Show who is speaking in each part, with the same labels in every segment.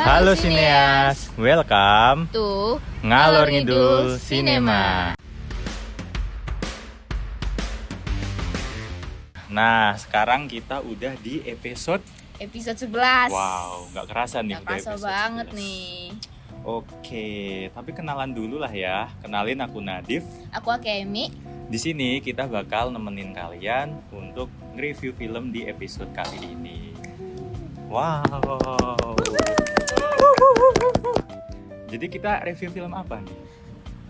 Speaker 1: Halo Sineas, welcome
Speaker 2: to
Speaker 1: Ngalor Ngidul Sinema. Nah, sekarang kita udah di episode
Speaker 2: 11.
Speaker 1: Wow, nggak kerasa nih.
Speaker 2: Nggak kerasa banget
Speaker 1: 11
Speaker 2: nih.
Speaker 1: Oke, tapi kenalan dulu lah ya. Kenalin, aku Nadif.
Speaker 2: Aku Akemi.
Speaker 1: Di sini kita bakal nemenin kalian untuk nge-review film di episode kali ini. Wow. Jadi kita review film apa nih?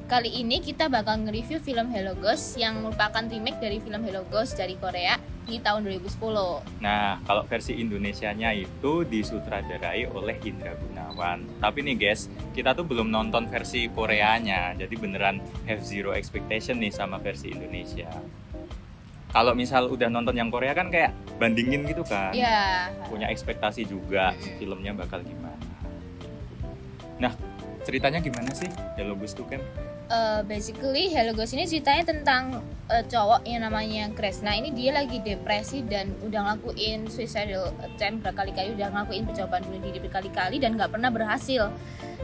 Speaker 2: Kali ini kita bakal nge-review film Hello Ghost yang merupakan remake dari film Hello Ghost dari Korea di tahun 2010.
Speaker 1: Nah, kalau versi Indonesianya itu disutradarai oleh Indra Gunawan. Tapi nih guys, kita tuh belum nonton versi Koreanya, jadi beneran have zero expectation nih sama versi Indonesia. Kalau misal udah nonton yang Korea kan kayak bandingin gitu kan,
Speaker 2: Iya.
Speaker 1: punya ekspektasi juga filmnya bakal gimana. Nah, ceritanya gimana sih Hello Ghost tuh kan?
Speaker 2: Basically Hello Ghost ini ceritanya tentang cowok yang namanya Kresna. Ini dia lagi depresi dan udah ngelakuin suicidal attempt berkali-kali, udah ngelakuin percobaan bunuh diri berkali-kali dan nggak pernah berhasil.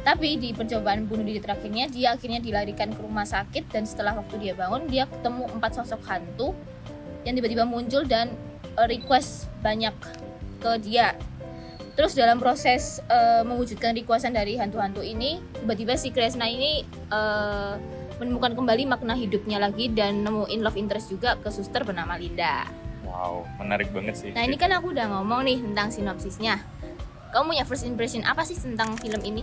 Speaker 2: Tapi di percobaan bunuh diri terakhirnya dia akhirnya dilarikan ke rumah sakit, dan setelah waktu dia bangun dia ketemu 4 sosok hantu yang tiba-tiba muncul dan request banyak ke dia. Terus dalam proses mewujudkan requestan dari hantu-hantu ini, tiba-tiba si Kresna ini menemukan kembali makna hidupnya lagi dan nemuin love interest juga ke suster bernama Linda.
Speaker 1: Wow, menarik banget sih.
Speaker 2: Nah, ini kan aku udah ngomong nih tentang sinopsisnya. Kamu punya first impression apa sih tentang film ini?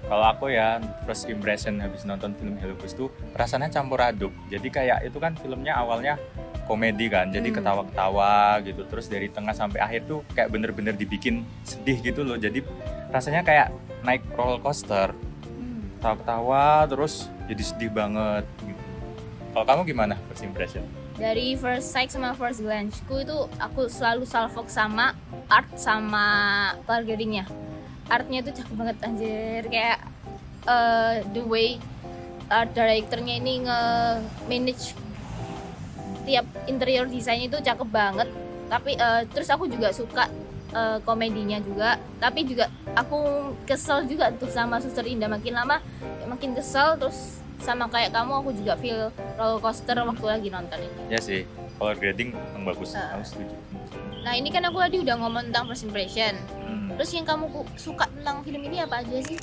Speaker 1: Kalau aku ya, first impression habis nonton film Hello Ghost tuh rasanya campur aduk. Jadi kayak itu kan filmnya awalnya komedi kan, jadi ketawa-ketawa gitu. Terus dari tengah sampai akhir tuh kayak bener-bener dibikin sedih gitu loh. Jadi rasanya kayak naik roller coaster, ketawa-ketawa terus jadi sedih banget gitu. Kalau kamu gimana first impression?
Speaker 2: Dari first sight sama first glance-ku itu aku selalu salfok sama art sama color grading-nya. Artnya tuh cakep banget anjir, kayak the way art directornya ini nge-manage tiap interior desainnya itu cakep banget. Tapi terus aku juga suka komedinya juga, tapi juga aku kesel juga tuh sama Suster Indah, makin lama makin kesel. Terus sama kayak kamu, aku juga feel roller coaster waktu lagi nonton ini.
Speaker 1: Ya sih, color grading yang bagus, aku setuju.
Speaker 2: Nah, ini kan aku tadi udah ngomong tentang first impression. Terus yang kamu suka tentang film ini apa aja sih?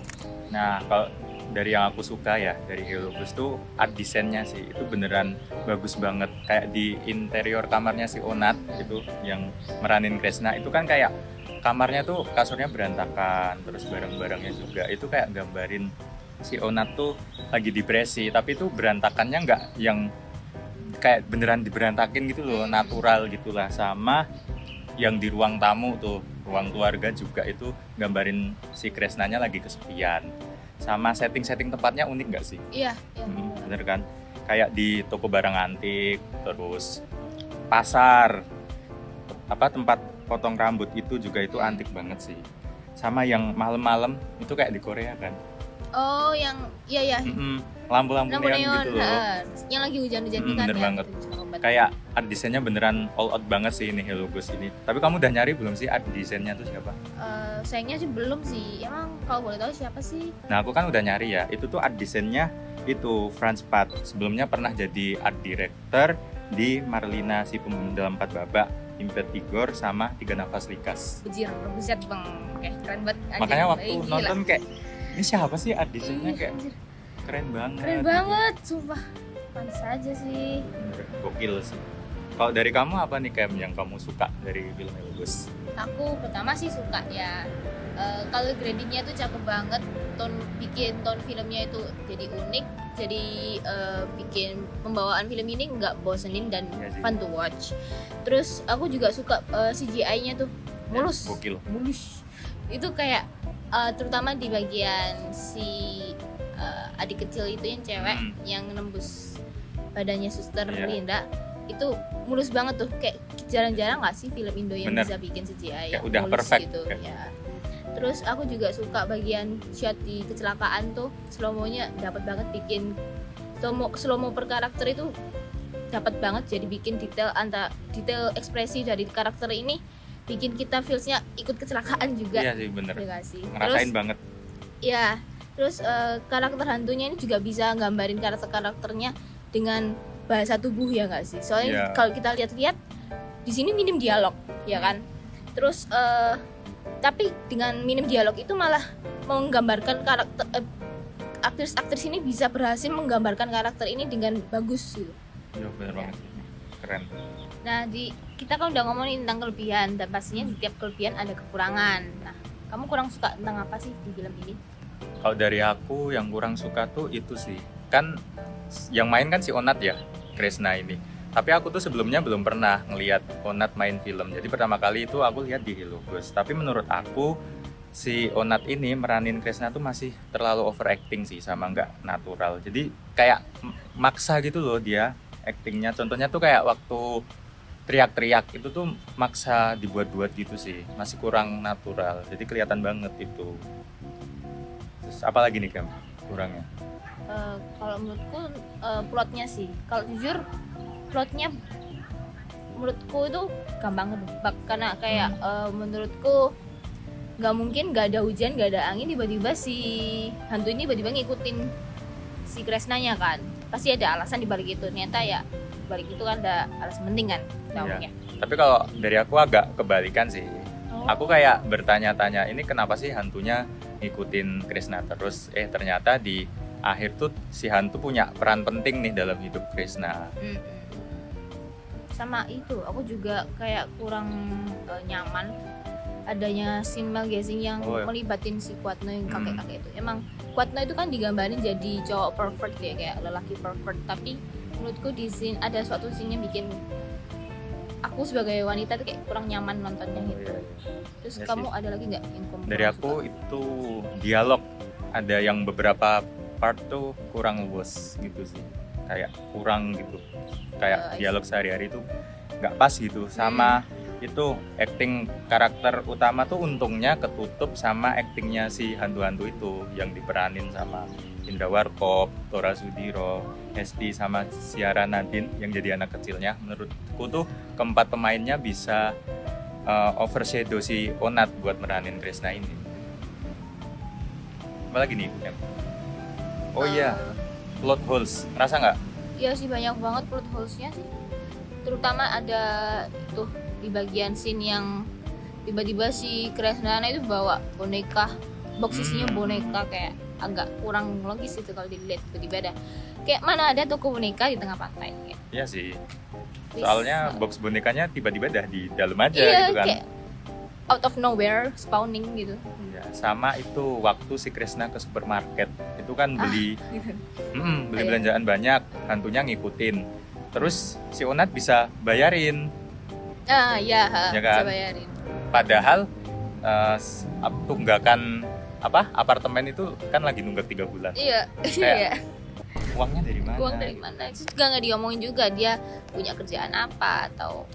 Speaker 1: Nah, kalau dari yang aku suka ya, dari Hello Ghost tuh art desainnya sih, itu beneran bagus banget. Kayak di interior kamarnya si Onat itu yang meranin Kresna, itu kan kayak kamarnya tuh kasurnya berantakan, terus barang-barangnya juga itu kayak gambarin si Onat tuh lagi depresi, tapi tuh berantakannya nggak yang kayak beneran diberantakin gitu loh, natural gitulah. Sama yang di ruang tamu tuh, ruang keluarga juga itu gambarin si Kresnanya lagi kesepian. Sama setting-setting tempatnya unik gak sih?
Speaker 2: Iya.
Speaker 1: Bener kan? Kayak di toko barang antik, terus pasar, tempat potong rambut itu juga itu antik banget sih. Sama yang malam-malam itu kayak di Korea kan?
Speaker 2: Oh, yang iya.
Speaker 1: Lampu-lampu
Speaker 2: Lampu
Speaker 1: neon
Speaker 2: neon,
Speaker 1: gitu loh.
Speaker 2: yang lagi hujan-hujan kan
Speaker 1: Bener
Speaker 2: ya.
Speaker 1: banget.
Speaker 2: Itu cakep banget.
Speaker 1: Kayak art desainnya beneran all out banget sih ini Hello Ghost ini. Tapi kamu udah nyari belum sih art desainnya tuh siapa?
Speaker 2: Sayangnya sih belum sih. Emang kalau boleh tahu siapa sih?
Speaker 1: Nah, aku kan udah nyari ya. Itu tuh art desainnya itu Franz Pat. Sebelumnya pernah jadi art director di Marlina si Pembunuh dalam 4 Babak, Impet Igor sama 3 Nafas Likas.
Speaker 2: Bujir, buset bang. Kayak keren banget. Anjir.
Speaker 1: Makanya waktu
Speaker 2: Gila.
Speaker 1: nonton kayak ini siapa sih art desainnya,
Speaker 2: Ih,
Speaker 1: kayak
Speaker 2: anjir.
Speaker 1: keren banget.
Speaker 2: Keren banget, sumpah. Pantes aja sih.
Speaker 1: Bener, gokil sih. Kalau dari kamu apa nih Kem yang kamu suka dari film Hello Ghost?
Speaker 2: Aku pertama sih suka ya. Kalau gradingnya tuh cakep banget. Bikin tone filmnya itu jadi unik. Jadi bikin pembawaan film ini nggak bosenin dan
Speaker 1: Iya sih.
Speaker 2: fun to watch. Terus aku juga suka CGI-nya tuh mulus.
Speaker 1: Gokil.
Speaker 2: Mulus. Itu kayak terutama di bagian si adik kecil itu yang cewek yang nembus badannya Suster
Speaker 1: Iya.
Speaker 2: Linda, itu mulus banget tuh. Kayak jarang-jarang nggak sih film Indo yang
Speaker 1: Bener.
Speaker 2: bisa bikin CGI
Speaker 1: Kayak
Speaker 2: yang
Speaker 1: udah
Speaker 2: mulus
Speaker 1: perfect
Speaker 2: gitu
Speaker 1: kan.
Speaker 2: ya. Terus aku juga suka bagian shot di kecelakaan tuh, slow-mo-nya dapat banget, bikin slow-mo per karakter itu dapat banget, jadi bikin detail ekspresi dari karakter ini bikin kita feelsnya ikut kecelakaan juga.
Speaker 1: Iya sih bener,
Speaker 2: Ya nggak sih?
Speaker 1: ngerasain
Speaker 2: Terus,
Speaker 1: banget.
Speaker 2: ya, terus karakter hantunya ini juga bisa gambarin karakternya dengan bahasa tubuh ya nggak sih? Soalnya
Speaker 1: Iya.
Speaker 2: kalau kita lihat-lihat di sini minim dialog, ya kan? Terus tapi dengan minim dialog itu malah menggambarkan karakter aktris-aktris ini bisa berhasil menggambarkan karakter ini dengan bagus gitu.
Speaker 1: Iya bener banget sih, keren.
Speaker 2: Nah, kita kan udah ngomongin tentang kelebihan dan pastinya di tiap kelebihan ada kekurangan. Nah, kamu kurang suka tentang apa sih di film ini?
Speaker 1: Kalau dari aku yang kurang suka tuh itu sih, kan yang main kan si Onat ya, Kresna ini. Tapi aku tuh sebelumnya belum pernah ngelihat Onat main film. Jadi pertama kali itu aku lihat di Hello Ghost. Tapi menurut aku si Onat ini meranin Kresna tuh masih terlalu overacting sih, sama nggak natural. Jadi kayak maksa gitu loh dia actingnya. Contohnya tuh kayak waktu teriak-teriak itu tuh maksa dibuat-buat gitu sih, masih kurang natural. Jadi kelihatan banget itu. Terus apalagi nih Kam kurangnya?
Speaker 2: Kalau menurutku plotnya sih, kalau jujur plotnya menurutku itu gampang ketebak karena kayak menurutku nggak mungkin nggak ada hujan nggak ada angin tiba-tiba si hantu ini tiba-tiba ngikutin si Kresnanya kan, pasti ada alasan di balik itu. Ternyata ya balik itu kan ada alasan penting kan namanya.
Speaker 1: Tapi kalau dari aku agak kebalikan sih.
Speaker 2: Oh.
Speaker 1: Aku kayak bertanya-tanya ini kenapa sih hantunya ngikutin Krishna terus. Ternyata di akhir tuh si hantu punya peran penting nih dalam hidup Krishna.
Speaker 2: Sama itu aku juga kayak kurang nyaman adanya scene male gazing yang melibatin si Kuatno yang kakek-kakek itu. Emang Kuatno itu kan digambarin jadi cowok perfect ya, kayak lelaki perfect, tapi menurutku di scene ada suatu scene yang bikin aku sebagai wanita tuh kayak kurang nyaman nontonnya gitu. Terus
Speaker 1: Ya
Speaker 2: kamu
Speaker 1: sih.
Speaker 2: ada lagi nggak yang kamu
Speaker 1: Dari
Speaker 2: kurang
Speaker 1: aku
Speaker 2: suka?
Speaker 1: itu dialog, ada yang beberapa part tuh kurang luas gitu sih, kayak kurang gitu, kayak dialog sehari-hari tuh nggak pas gitu. Sama itu acting karakter utama tuh untungnya ketutup sama actingnya si hantu-hantu itu yang diperanin sama Indra Warkop, Tora Sudiro, Hesti sama Ciara Nadine yang jadi anak kecilnya. Menurutku tuh keempat pemainnya bisa overshadow si Onat buat meranin Kresna ini. Apa lagi nih Em? Oh iya, plot holes, rasa nggak?
Speaker 2: Iya sih banyak banget plot holes-nya sih. Terutama ada tuh di bagian scene yang tiba-tiba si Kresna itu bawa boneka, box isinya boneka, kayak agak kurang logis itu kalau dilihat. Tiba-tiba ada kayak mana ada toko boneka di tengah pantai kayak.
Speaker 1: Iya sih. Soalnya box bonekanya tiba-tiba dah di dalam aja
Speaker 2: iya,
Speaker 1: gitu kan.
Speaker 2: Kayak out of nowhere spawning gitu.
Speaker 1: Ya, sama itu waktu si Kresna ke supermarket itu kan beli
Speaker 2: Gitu.
Speaker 1: beli belanjaan banyak, hantunya ngikutin. Terus si Onat bisa bayarin.
Speaker 2: Ya
Speaker 1: Ya
Speaker 2: bisa
Speaker 1: kan?
Speaker 2: bayarin.
Speaker 1: Padahal tunggakan apartemen itu kan lagi nunggak 3 bulan.
Speaker 2: Iya,
Speaker 1: Kayak,
Speaker 2: iya.
Speaker 1: Uangnya dari mana?
Speaker 2: Uang dari mana? Terus juga nggak diomongin juga dia punya kerjaan apa atau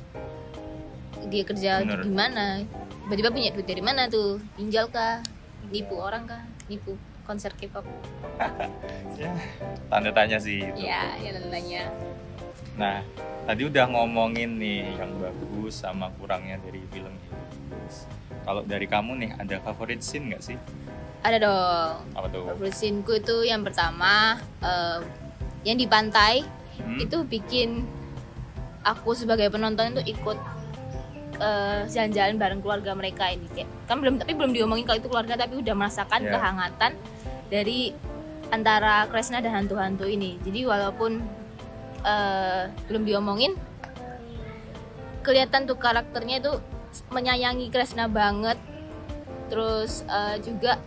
Speaker 2: dia kerja
Speaker 1: Bener.
Speaker 2: di mana. Tiba-tiba punya duit dari mana tuh? Pinjal kah? Nipu orang kah? Nipu konser K-pop?
Speaker 1: Ya, tanda tanya sih itu.
Speaker 2: Ya tentunya.
Speaker 1: Nah, tadi udah ngomongin nih yang bagus sama kurangnya dari film ini. Kalau dari kamu nih, ada favorit scene nggak sih?
Speaker 2: Ada dong.
Speaker 1: Apa tuh?
Speaker 2: Favorit scene-ku itu yang pertama yang di pantai. Itu bikin aku sebagai penonton itu ikut jalan-jalan bareng keluarga mereka ini, kayak kan belum diomongin kalau itu keluarga, tapi udah merasakan kehangatan dari antara Kresna dan hantu-hantu ini. Jadi walaupun belum diomongin, kelihatan tuh karakternya itu menyayangi Kresna banget. Terus juga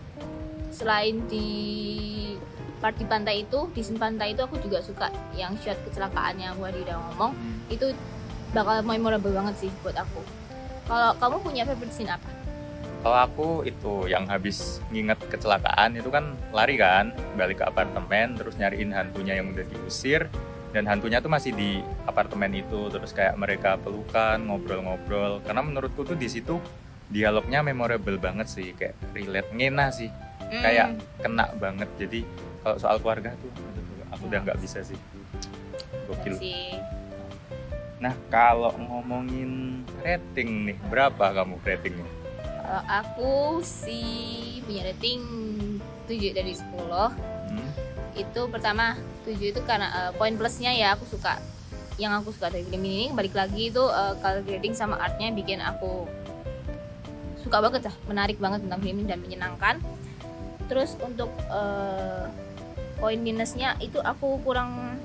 Speaker 2: selain di part di pantai itu, di scene pantai itu aku juga suka yang shot kecelakaannya Wadi udah ngomong. Itu bakal memorable banget sih buat aku. Kalau kamu punya favorite scene apa?
Speaker 1: Kalau aku itu yang habis nginget kecelakaan itu kan lari kan, balik ke apartemen terus nyariin hantunya yang udah diusir, dan hantunya tuh masih di apartemen itu. Terus kayak mereka pelukan, ngobrol-ngobrol, karena menurutku tuh di situ dialognya memorable banget sih, kayak relate, ngena sih, kayak kena banget. Jadi kalau soal keluarga tuh aku udah nggak bisa sih, gokil. Nah, kalau ngomongin rating nih, berapa kamu ratingnya?
Speaker 2: Aku sih punya rating 7 dari 10. Itu pertama 7 itu karena poin plusnya ya aku suka, yang aku suka dari film ini balik lagi itu color grading sama artnya bikin aku suka banget lah, menarik banget tentang film ini dan menyenangkan. Terus untuk poin minusnya itu aku kurang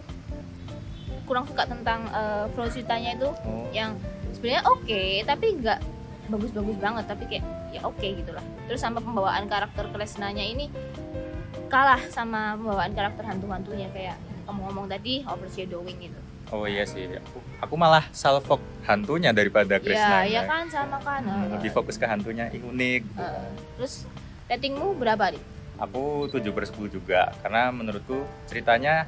Speaker 2: suka tentang flow ceritanya itu yang sebenarnya oke, tapi nggak bagus-bagus banget, tapi kayak ya oke gitulah. Terus sama pembawaan karakter Kresnanya ini kalah sama pembawaan karakter hantu-hantunya, kayak kamu ngomong tadi overshadowing gitu.
Speaker 1: Oh iya sih, aku malah salfok hantunya daripada Kresna.
Speaker 2: Ya kan sama kan.
Speaker 1: Lebih fokus ke hantunya, unik.
Speaker 2: Terus ratingmu berapa nih?
Speaker 1: Aku 7/10 juga, karena menurutku ceritanya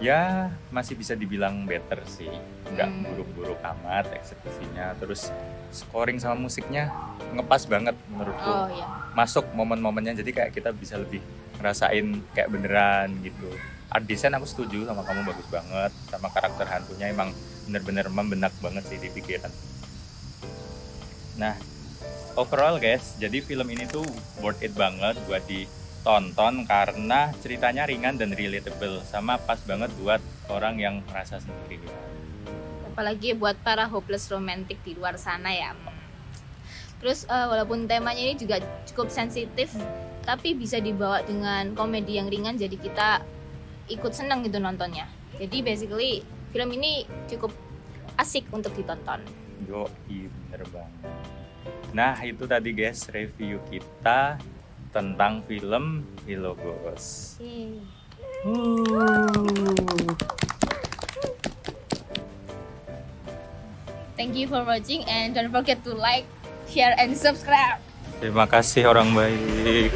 Speaker 1: ya masih bisa dibilang better sih, nggak buruk-buruk amat eksekusinya. Terus scoring sama musiknya ngepas banget menurutku.
Speaker 2: Oh iya.
Speaker 1: Masuk momen-momennya, jadi kayak kita bisa lebih ngerasain kayak beneran gitu. Art design aku setuju sama kamu, bagus banget. Sama karakter hantunya emang bener-bener membenak banget sih di pikiran. Nah, overall guys, jadi film ini tuh worth it banget buat ditonton karena ceritanya ringan dan relatable, sama pas banget buat orang yang merasa sendiri.
Speaker 2: Apalagi buat para hopeless romantic di luar sana ya. Terus walaupun temanya ini juga cukup sensitif, tapi bisa dibawa dengan komedi yang ringan, jadi kita ikut seneng gitu nontonnya. Jadi basically film ini cukup asik untuk ditonton.
Speaker 1: Bener banget. Nah itu tadi guys review kita tentang film Philogos.
Speaker 2: Thank you for watching and don't forget to like, share, and subscribe.
Speaker 1: Terima kasih orang baik.